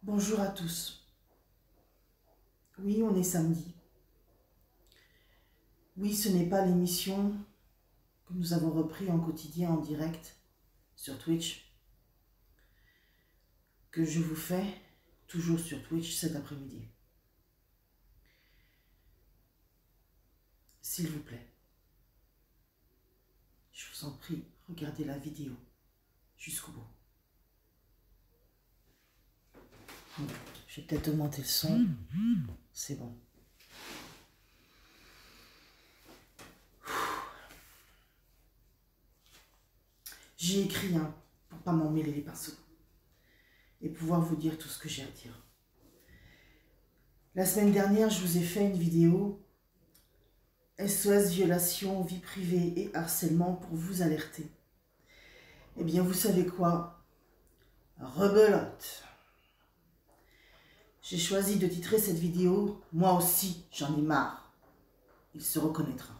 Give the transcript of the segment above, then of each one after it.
Bonjour à tous. Oui, on est samedi. Oui, ce n'est pas l'émission que nous avons repris en quotidien en direct sur Twitch que je vous fais toujours sur Twitch cet après-midi. S'il vous plaît, je vous en prie, regardez la vidéo jusqu'au bout. Je vais peut-être augmenter le son. C'est bon. J'ai écrit pour pas m'emmêler les pinceaux et pouvoir vous dire tout ce que j'ai à dire. La semaine dernière, je vous ai fait une vidéo SOS violation, vie privée et harcèlement pour vous alerter. Eh bien, vous savez quoi? Rebelote. J'ai choisi de titrer cette vidéo « Moi aussi, j'en ai marre ». Il se reconnaîtra.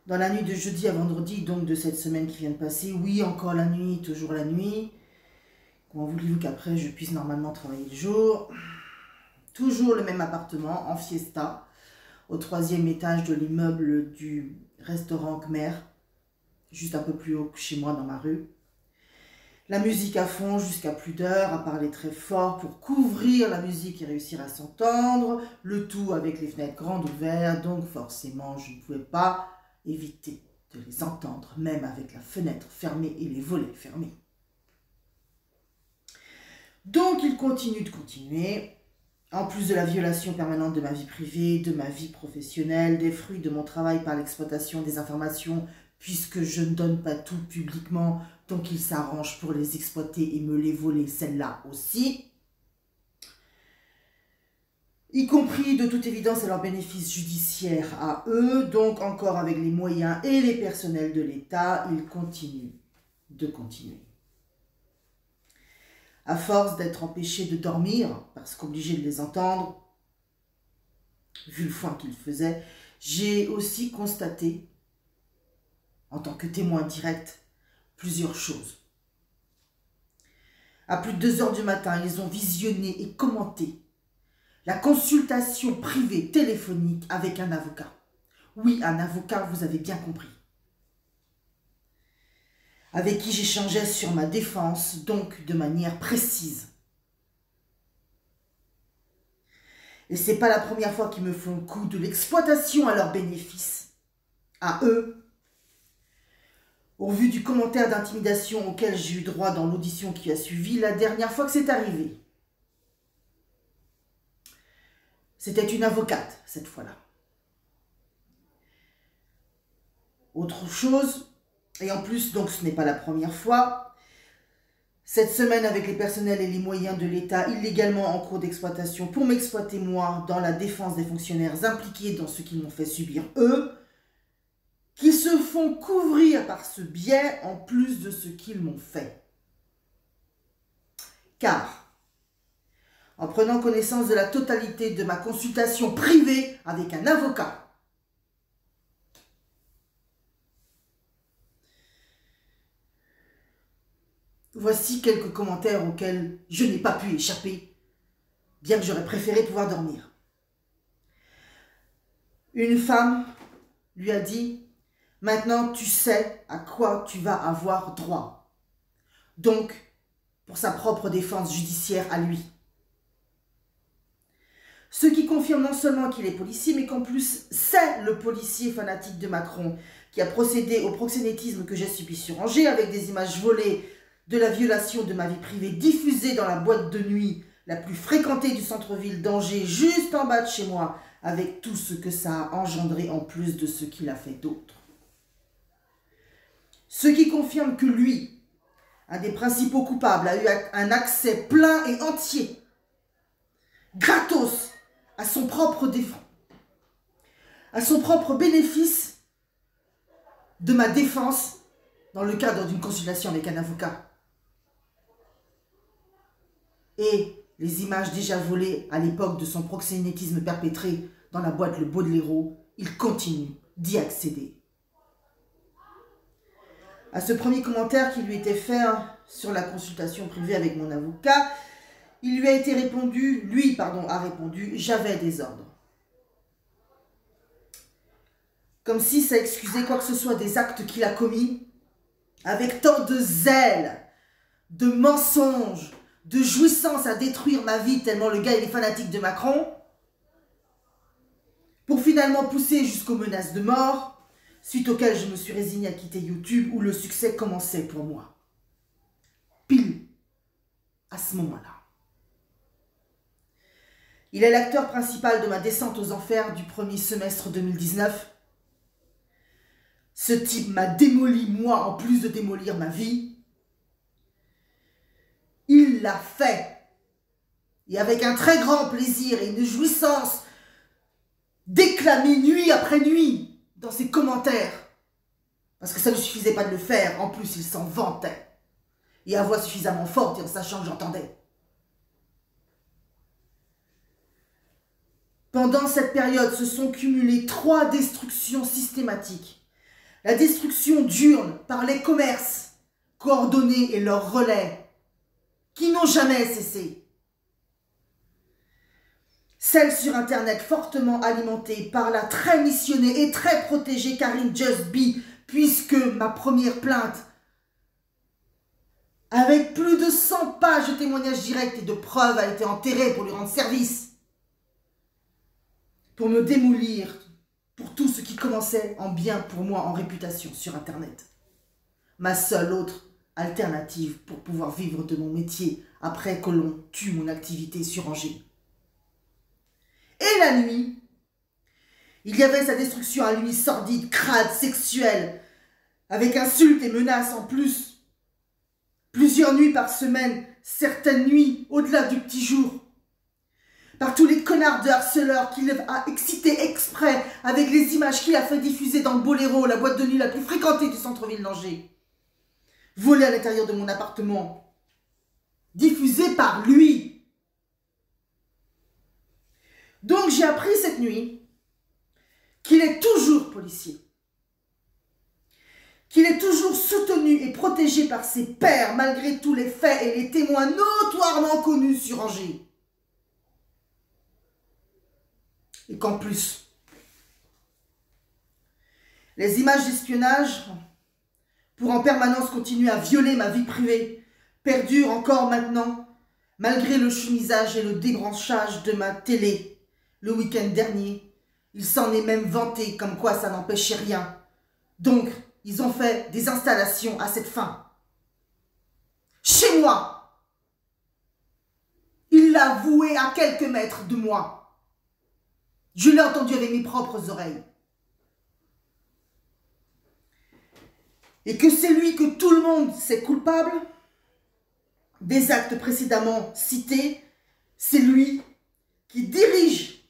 Dans la nuit de jeudi à vendredi, donc de cette semaine qui vient de passer, oui, encore la nuit, toujours la nuit. Comment voulez-vous qu'après je puisse normalement travailler le jour? Toujours le même appartement, en fiesta, au 3e étage de l'immeuble du restaurant Khmer, juste un peu plus haut que chez moi dans ma rue. La musique à fond jusqu'à plus d'heures, à parler très fort pour couvrir la musique et réussir à s'entendre, le tout avec les fenêtres grandes ouvertes, donc forcément je ne pouvais pas éviter de les entendre, même avec la fenêtre fermée et les volets fermés. Donc il continue de continuer, en plus de la violation permanente de ma vie privée, de ma vie professionnelle, des fruits de mon travail par l'exploitation des informations, puisque je ne donne pas tout publiquement, donc il s'arrange pour les exploiter et me les voler, celles-là aussi. Y compris de toute évidence à leur bénéfice judiciaire à eux, donc encore avec les moyens et les personnels de l'État, ils continuent de continuer. À force d'être empêchés de dormir, parce qu'obligés de les entendre, vu le foin qu'ils faisaient, j'ai aussi constaté, en tant que témoin direct, plusieurs choses. À plus de 2 h du matin, ils ont visionné et commenté la consultation privée téléphonique avec un avocat. Oui, un avocat, vous avez bien compris. Avec qui j'échangeais sur ma défense, donc de manière précise. Et c'est pas la première fois qu'ils me font le coup de l'exploitation à leur bénéfice. À eux. Au vu du commentaire d'intimidation auquel j'ai eu droit dans l'audition qui a suivi, la dernière fois que c'est arrivé. C'était une avocate, cette fois-là. Autre chose, et en plus, donc ce n'est pas la première fois, cette semaine avec les personnels et les moyens de l'État illégalement en cours d'exploitation pour m'exploiter moi dans la défense des fonctionnaires impliqués dans ce qu'ils m'ont fait subir eux, qui se font couvrir par ce biais en plus de ce qu'ils m'ont fait. Car, en prenant connaissance de la totalité de ma consultation privée avec un avocat, voici quelques commentaires auxquels je n'ai pas pu échapper, bien que j'aurais préféré pouvoir dormir. Une femme lui a dit « Maintenant, tu sais à quoi tu vas avoir droit. » Donc, pour sa propre défense judiciaire à lui. Ce qui confirme non seulement qu'il est policier, mais qu'en plus, c'est le policier fanatique de Macron qui a procédé au proxénétisme que j'ai subi sur Angers avec des images volées de la violation de ma vie privée diffusée dans la boîte de nuit la plus fréquentée du centre-ville d'Angers, juste en bas de chez moi, avec tout ce que ça a engendré en plus de ce qu'il a fait d'autre. Ce qui confirme que lui, un des principaux coupables, a eu un accès plein et entier, gratos, à son propre bénéfice de ma défense dans le cadre d'une consultation avec un avocat. Et les images déjà volées à l'époque de son proxénétisme perpétré dans la boîte Le Baudelairo, il continue d'y accéder. À ce premier commentaire qui lui était fait sur la consultation privée avec mon avocat, il lui a été répondu, lui, pardon, a répondu, j'avais des ordres. Comme si ça excusait quoi que ce soit des actes qu'il a commis, avec tant de zèle, de mensonges, de jouissance à détruire ma vie tellement le gars il est fanatique de Macron, pour finalement pousser jusqu'aux menaces de mort, suite auxquelles je me suis résignée à quitter YouTube où le succès commençait pour moi. Pile à ce moment-là. Il est l'acteur principal de ma descente aux enfers du premier semestre 2019. Ce type m'a démoli, moi, en plus de démolir ma vie. Il l'a fait. Et avec un très grand plaisir et une jouissance d'éclamer nuit après nuit dans ses commentaires. Parce que ça ne suffisait pas de le faire, en plus il s'en vantait. Et à voix suffisamment forte et en sachant que j'entendais. Pendant cette période se sont cumulées 3 destructions systématiques. La destruction diurne par les commerces coordonnés et leurs relais, qui n'ont jamais cessé. Celle sur Internet fortement alimentée par la très missionnée et très protégée Karine Just Be, puisque ma première plainte, avec plus de 100 pages de témoignages directs et de preuves, a été enterrée pour lui rendre service. Pour me démolir, pour tout ce qui commençait en bien pour moi en réputation sur Internet. Ma seule autre alternative pour pouvoir vivre de mon métier après que l'on tue mon activité sur Angers. Et la nuit, il y avait sa destruction à lui sordide, crade, sexuelle, avec insultes et menaces en plus. Plusieurs nuits par semaine, certaines nuits au-delà du petit jour. Par tous les connards de harceleurs qu'il a excités exprès avec les images qu'il a fait diffuser dans le Boléro, la boîte de nuit la plus fréquentée du centre-ville d'Angers. Volées à l'intérieur de mon appartement. Diffusées par lui. Donc j'ai appris cette nuit qu'il est toujours policier. Qu'il est toujours soutenu et protégé par ses pairs malgré tous les faits et les témoins notoirement connus sur Angers. Et qu'en plus, les images d'espionnage, pour en permanence continuer à violer ma vie privée, perdurent encore maintenant, malgré le chemisage et le débranchage de ma télé. Le week-end dernier, il s'en est même vanté comme quoi ça n'empêchait rien. Donc, ils ont fait des installations à cette fin. Chez moi, il l'a voué à quelques mètres de moi. Je l'ai entendu avec mes propres oreilles. Et que c'est lui que tout le monde sait coupable des actes précédemment cités, c'est lui qui dirige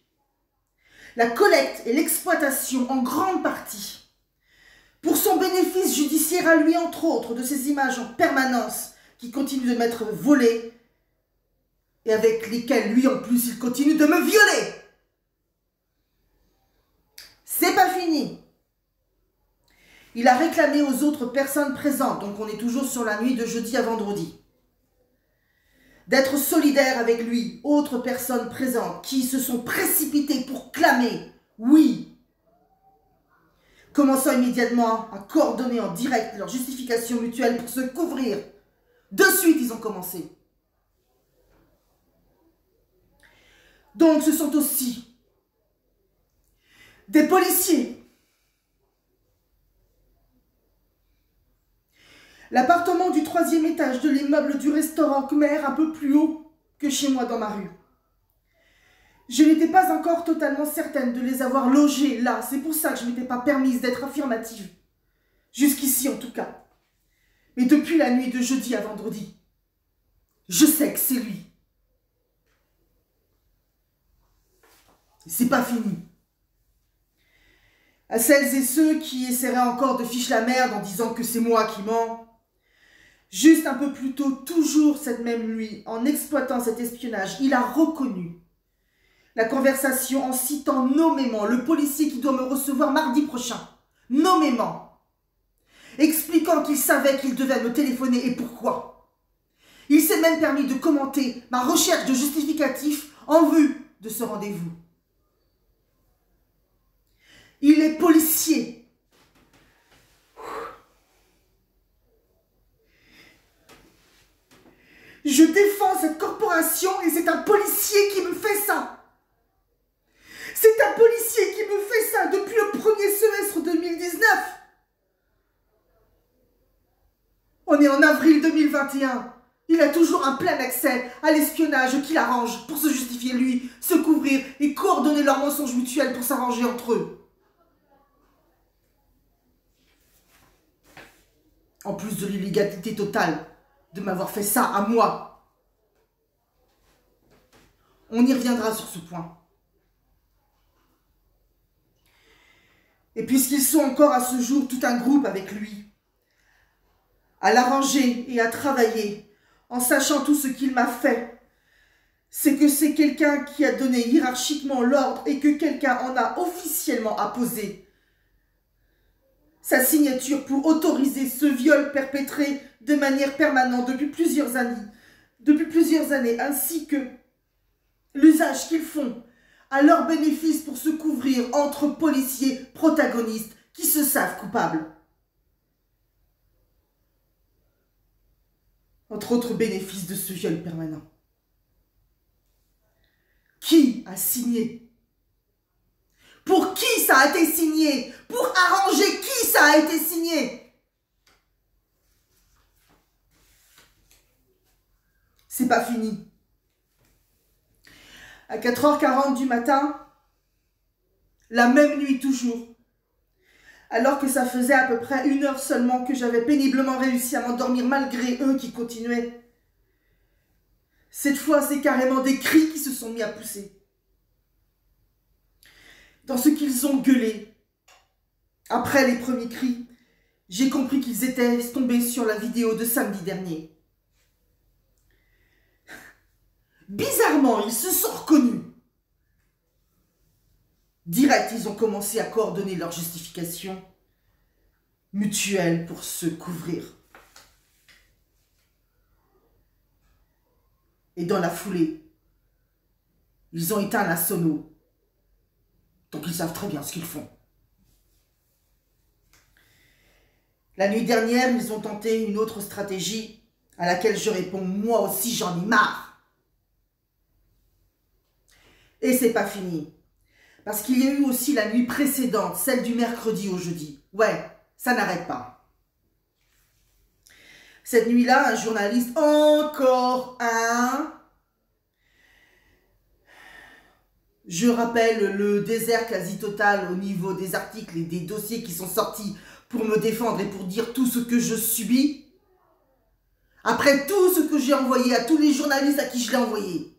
la collecte et l'exploitation en grande partie pour son bénéfice judiciaire à lui, entre autres, de ces images en permanence qui continuent de m'être volées et avec lesquelles lui en plus il continue de me violer. C'est pas fini. Il a réclamé aux autres personnes présentes, donc on est toujours sur la nuit de jeudi à vendredi, d'être solidaires avec lui, autres personnes présentes qui se sont précipitées pour clamer « oui », commençant immédiatement à coordonner en direct leur justification mutuelle pour se couvrir. De suite, ils ont commencé. Donc, ce sont aussi des policiers. L'appartement du 3e étage de l'immeuble du restaurant Khmer, un peu plus haut que chez moi dans ma rue. Je n'étais pas encore totalement certaine de les avoir logés là. C'est pour ça que je ne m'étais pas permise d'être affirmative. Jusqu'ici en tout cas. Mais depuis la nuit de jeudi à vendredi, je sais que c'est lui. Et c'est pas fini. À celles et ceux qui essaieraient encore de ficher la merde en disant que c'est moi qui mens, juste un peu plus tôt, toujours cette même nuit, en exploitant cet espionnage, il a reconnu la conversation en citant nommément le policier qui doit me recevoir mardi prochain, nommément, expliquant qu'il savait qu'il devait me téléphoner et pourquoi. Il s'est même permis de commenter ma recherche de justificatifs en vue de ce rendez-vous. Il est policier. Je défends cette corporation et c'est un policier qui me fait ça. C'est un policier qui me fait ça depuis le premier semestre 2019. On est en avril 2021. Il a toujours un plein accès à l'espionnage qui l'arrange pour se justifier lui, se couvrir et coordonner leurs mensonges mutuels pour s'arranger entre eux. En plus de l'illégalité totale de m'avoir fait ça à moi. On y reviendra sur ce point. Et puisqu'ils sont encore à ce jour tout un groupe avec lui, à l'arranger et à travailler, en sachant tout ce qu'il m'a fait, c'est que c'est quelqu'un qui a donné hiérarchiquement l'ordre et que quelqu'un en a officiellement apposé sa signature pour autoriser ce viol perpétré de manière permanente depuis plusieurs années, ainsi que l'usage qu'ils font à leur bénéfice pour se couvrir entre policiers protagonistes qui se savent coupables. Entre autres bénéfices de ce viol permanent. Qui a signé? Pour qui ça a été signé? Pour arranger qui ça a été signé? C'est pas fini. À 4h40 du matin, la même nuit toujours, alors que ça faisait à peu près 1 heure seulement que j'avais péniblement réussi à m'endormir malgré eux qui continuaient. Cette fois, c'est carrément des cris qui se sont mis à pousser. Dans ce qu'ils ont gueulé, après les premiers cris, j'ai compris qu'ils étaient tombés sur la vidéo de samedi dernier. Bizarrement, ils se sont reconnus. Direct, ils ont commencé à coordonner leurs justifications mutuelles pour se couvrir. Et dans la foulée, ils ont éteint la sono. Donc ils savent très bien ce qu'ils font. La nuit dernière, ils ont tenté une autre stratégie à laquelle je réponds, moi aussi j'en ai marre. Et c'est pas fini. Parce qu'il y a eu aussi la nuit précédente, celle du mercredi au jeudi. Ouais, ça n'arrête pas. Cette nuit-là, un journaliste, encore un... Je rappelle le désert quasi total au niveau des articles et des dossiers qui sont sortis pour me défendre et pour dire tout ce que je subis. Après tout ce que j'ai envoyé à tous les journalistes à qui je l'ai envoyé.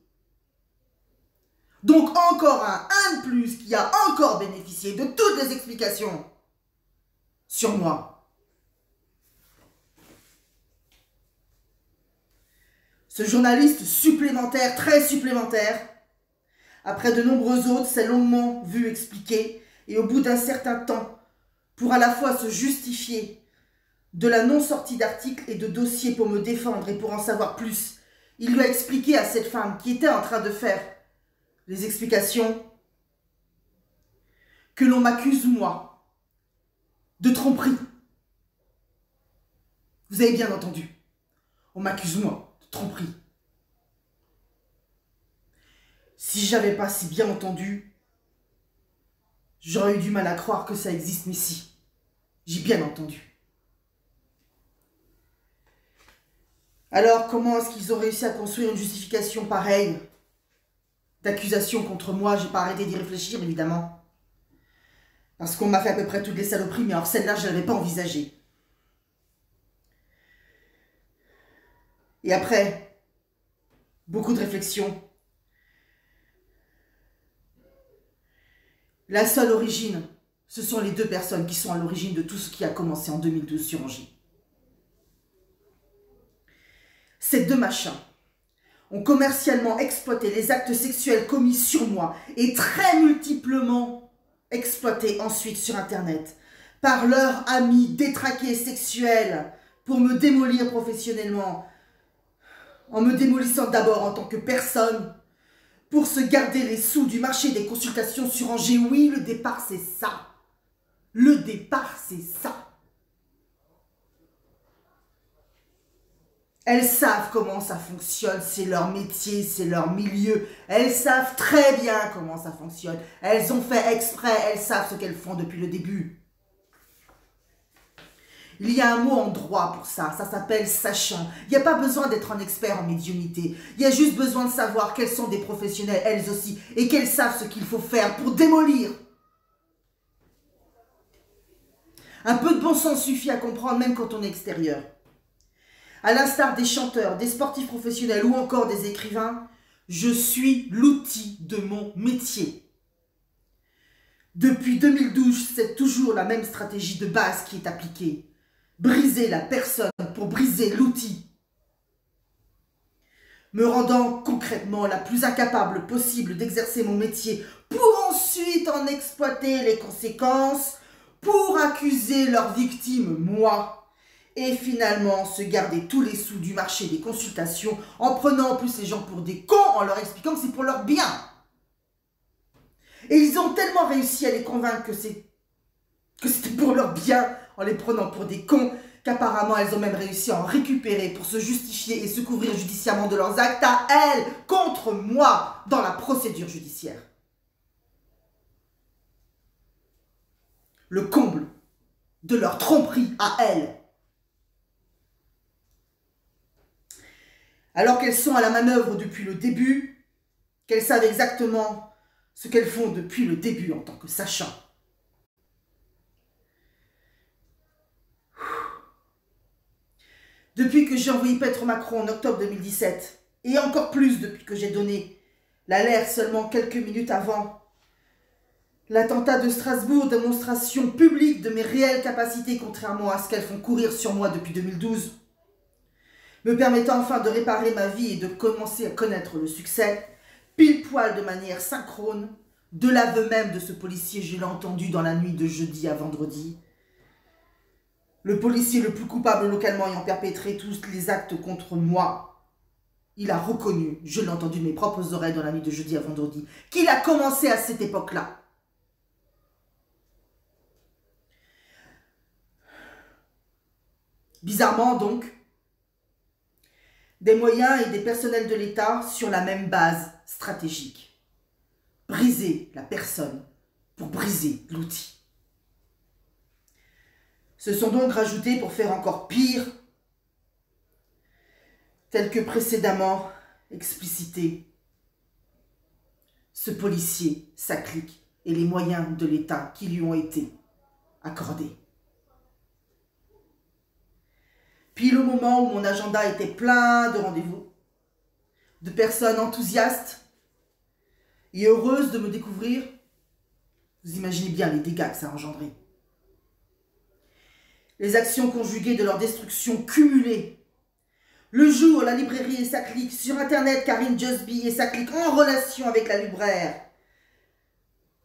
Donc encore un de plus qui a encore bénéficié de toutes les explications sur moi. Ce journaliste supplémentaire, très supplémentaire, après de nombreux autres, s'est longuement vu expliquer et au bout d'un certain temps, pour à la fois se justifier de la non-sortie d'articles et de dossiers pour me défendre et pour en savoir plus, il lui a expliqué à cette femme qui était en train de faire les explications que l'on m'accuse, moi, de tromperie. Vous avez bien entendu. On m'accuse, moi, de tromperie. Si j'avais pas si bien entendu, j'aurais eu du mal à croire que ça existe, mais si, j'ai bien entendu. Alors, comment est-ce qu'ils ont réussi à construire une justification pareille d'accusation contre moi? J'ai pas arrêté d'y réfléchir, évidemment. Parce qu'on m'a fait à peu près toutes les saloperies, mais alors celle-là, je l'avais pas envisagée. Et après, beaucoup de réflexions. La seule origine, ce sont les 2 personnes qui sont à l'origine de tout ce qui a commencé en 2012 sur Angers. Ces 2 machins ont commercialement exploité les actes sexuels commis sur moi et très multiplement exploités ensuite sur Internet par leurs amis détraqués sexuels pour me démolir professionnellement. en me démolissant d'abord en tant que personne, pour se garder les sous du marché des consultations sur Angers. Oui, le départ, c'est ça. Le départ, c'est ça. Elles savent comment ça fonctionne, c'est leur métier, c'est leur milieu. Elles savent très bien comment ça fonctionne. Elles ont fait exprès, elles savent ce qu'elles font depuis le début. Il y a un mot en droit pour ça, ça s'appelle sachant. Il n'y a pas besoin d'être un expert en médiumnité. Il y a juste besoin de savoir qu'elles sont des professionnelles, elles aussi, et qu'elles savent ce qu'il faut faire pour démolir. Un peu de bon sens suffit à comprendre même quand on est extérieur. À l'instar des chanteurs, des sportifs professionnels ou encore des écrivains, je suis l'outil de mon métier. Depuis 2012, c'est toujours la même stratégie de base qui est appliquée. Briser la personne pour briser l'outil. Me rendant concrètement la plus incapable possible d'exercer mon métier pour ensuite en exploiter les conséquences, pour accuser leurs victimes, moi, et finalement se garder tous les sous du marché des consultations en prenant en plus les gens pour des cons en leur expliquant que c'est pour leur bien. Et ils ont tellement réussi à les convaincre que c'était pour leur bien en les prenant pour des cons qu'apparemment elles ont même réussi à en récupérer pour se justifier et se couvrir judiciairement de leurs actes à elles contre moi dans la procédure judiciaire. Le comble de leur tromperie à elles. Alors qu'elles sont à la manœuvre depuis le début, qu'elles savent exactement ce qu'elles font depuis le début en tant que sachants. Depuis que j'ai envoyé paître Macron en octobre 2017, et encore plus depuis que j'ai donné l'alerte seulement quelques minutes avant l'attentat de Strasbourg, démonstration publique de mes réelles capacités contrairement à ce qu'elles font courir sur moi depuis 2012, me permettant enfin de réparer ma vie et de commencer à connaître le succès, pile poil de manière synchrone, de l'aveu même de ce policier, je l'ai entendu dans la nuit de jeudi à vendredi. Le policier le plus coupable localement ayant perpétré tous les actes contre moi, il a reconnu, je l'ai entendu de mes propres oreilles dans la nuit de jeudi à vendredi, qu'il a commencé à cette époque-là. Bizarrement donc, des moyens et des personnels de l'État sur la même base stratégique. Briser la personne pour briser l'outil. Se sont donc rajoutés pour faire encore pire, tel que précédemment explicité, ce policier, sa clique et les moyens de l'État qui lui ont été accordés. Pile au moment où mon agenda était plein de rendez-vous, de personnes enthousiastes et heureuses de me découvrir, vous imaginez bien les dégâts que ça a engendré. Les actions conjuguées de leur destruction cumulées. Le jour, la librairie et sa clique, sur Internet, Karine Jusby et sa clique en relation avec la libraire.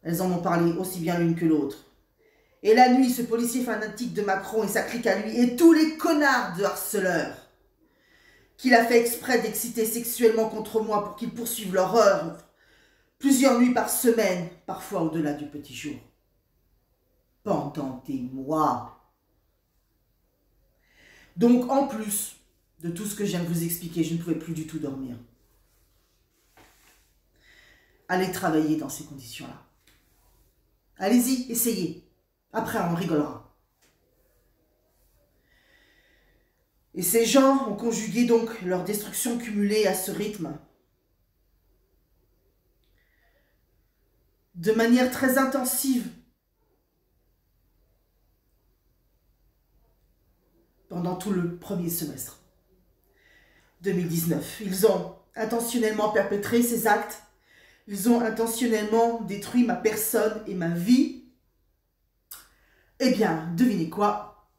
Elles en ont parlé aussi bien l'une que l'autre. Et la nuit, ce policier fanatique de Macron et sa clique à lui, et tous les connards de harceleurs, qu'il a fait exprès d'exciter sexuellement contre moi pour qu'ils poursuivent leur œuvre, plusieurs nuits par semaine, parfois au-delà du petit jour. Pendant des mois. Donc, en plus de tout ce que je viens de vous expliquer, je ne pouvais plus du tout dormir. Allez travailler dans ces conditions-là. Allez-y, essayez. Après, on rigolera. Et ces gens ont conjugué donc leur destruction cumulée à ce rythme de manière très intensive pendant tout le premier semestre 2019. Ils ont intentionnellement perpétré ces actes. Ils ont intentionnellement détruit ma personne et ma vie. Eh bien, devinez quoi?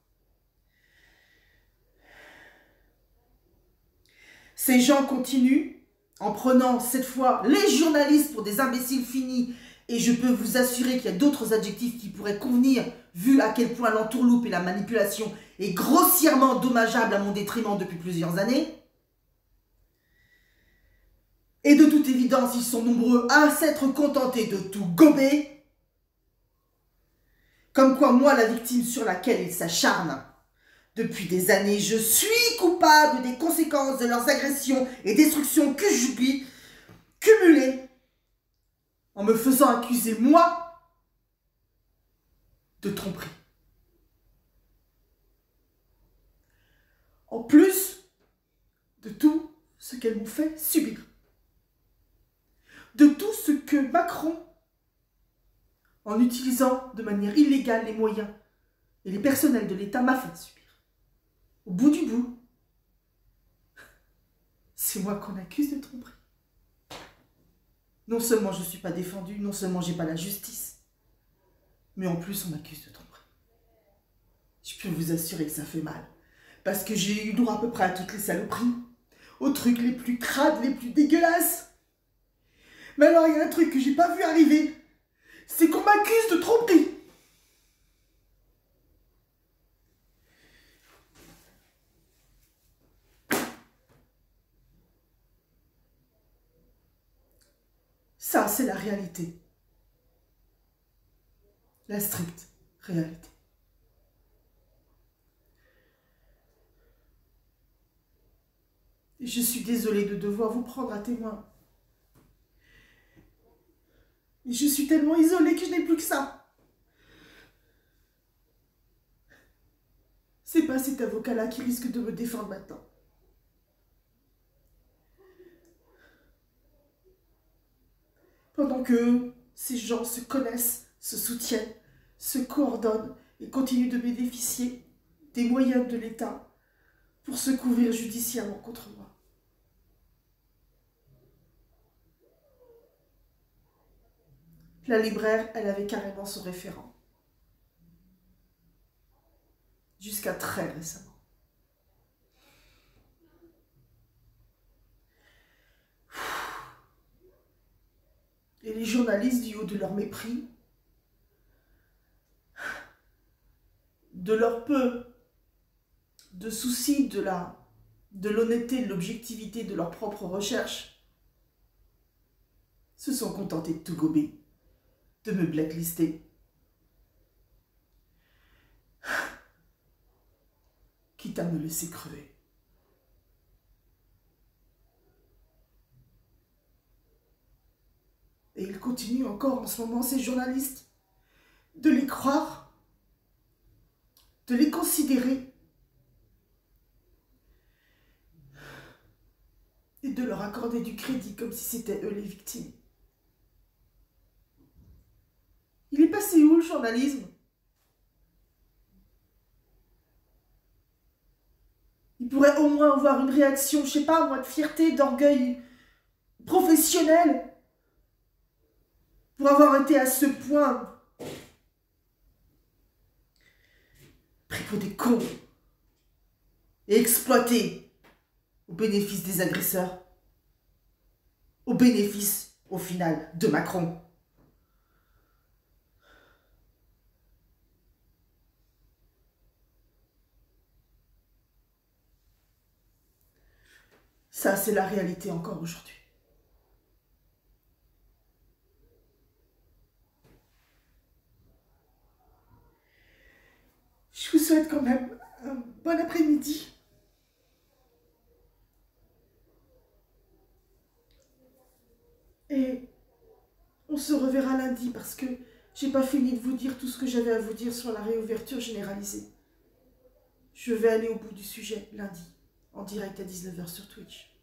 Ces gens continuent en prenant cette fois les journalistes pour des imbéciles finis. Et je peux vous assurer qu'il y a d'autres adjectifs qui pourraient convenir, vu à quel point l'entourloupe et la manipulation est grossièrement dommageable à mon détriment depuis plusieurs années. Et de toute évidence, ils sont nombreux à s'être contentés de tout gober. Comme quoi, moi, la victime sur laquelle ils s'acharnent, depuis des années, je suis coupable des conséquences de leurs agressions et destructions que j'oublie, cumulées, en me faisant accuser, moi, de tromperie. En plus de tout ce qu'elles m'ont fait subir. De tout ce que Macron, en utilisant de manière illégale les moyens et les personnels de l'État, m'a fait subir. Au bout du bout, c'est moi qu'on accuse de tromperie. Non seulement je ne suis pas défendue, non seulement j'ai pas la justice, mais en plus on m'accuse de tromperie. Je peux vous assurer que ça fait mal, parce que j'ai eu droit à peu près à toutes les saloperies, aux trucs les plus crades, les plus dégueulasses. Mais alors il y a un truc que j'ai pas vu arriver, c'est qu'on m'accuse de tromperie. Ça, c'est la réalité. La stricte réalité. Et je suis désolée de devoir vous prendre à témoin. Mais je suis tellement isolée que je n'ai plus que ça. C'est pas cet avocat-là qui risque de me défendre maintenant. Pendant que ces gens se connaissent, se soutiennent, se coordonnent et continuent de bénéficier des moyens de l'État pour se couvrir judiciairement contre moi. La libraire, elle avait carrément son référent. Jusqu'à très récemment. Et les journalistes, du haut de leur mépris, de leur peu de souci de l'honnêteté, de l'objectivité de leur propre recherche, se sont contentés de tout gober, de me blacklister. Quitte à me laisser crever. Et ils continuent encore en ce moment, ces journalistes, de les croire, de les considérer et de leur accorder du crédit comme si c'était eux les victimes. Il est passé où le journalisme? Il pourrait au moins avoir une réaction, je sais pas moi, de fierté, d'orgueil professionnel pour avoir été à ce point pris pour des cons et exploité au bénéfice des agresseurs, au bénéfice, au final, de Macron. Ça, c'est la réalité encore aujourd'hui. Je vous souhaite quand même un bon après-midi. Et on se reverra lundi parce que j'ai pas fini de vous dire tout ce que j'avais à vous dire sur la réouverture généralisée. Je vais aller au bout du sujet lundi, en direct à 19 h sur Twitch.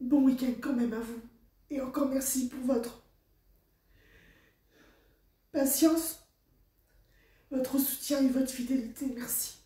Bon week-end quand même à vous. Et encore merci pour votre patience, votre soutien et votre fidélité. Merci.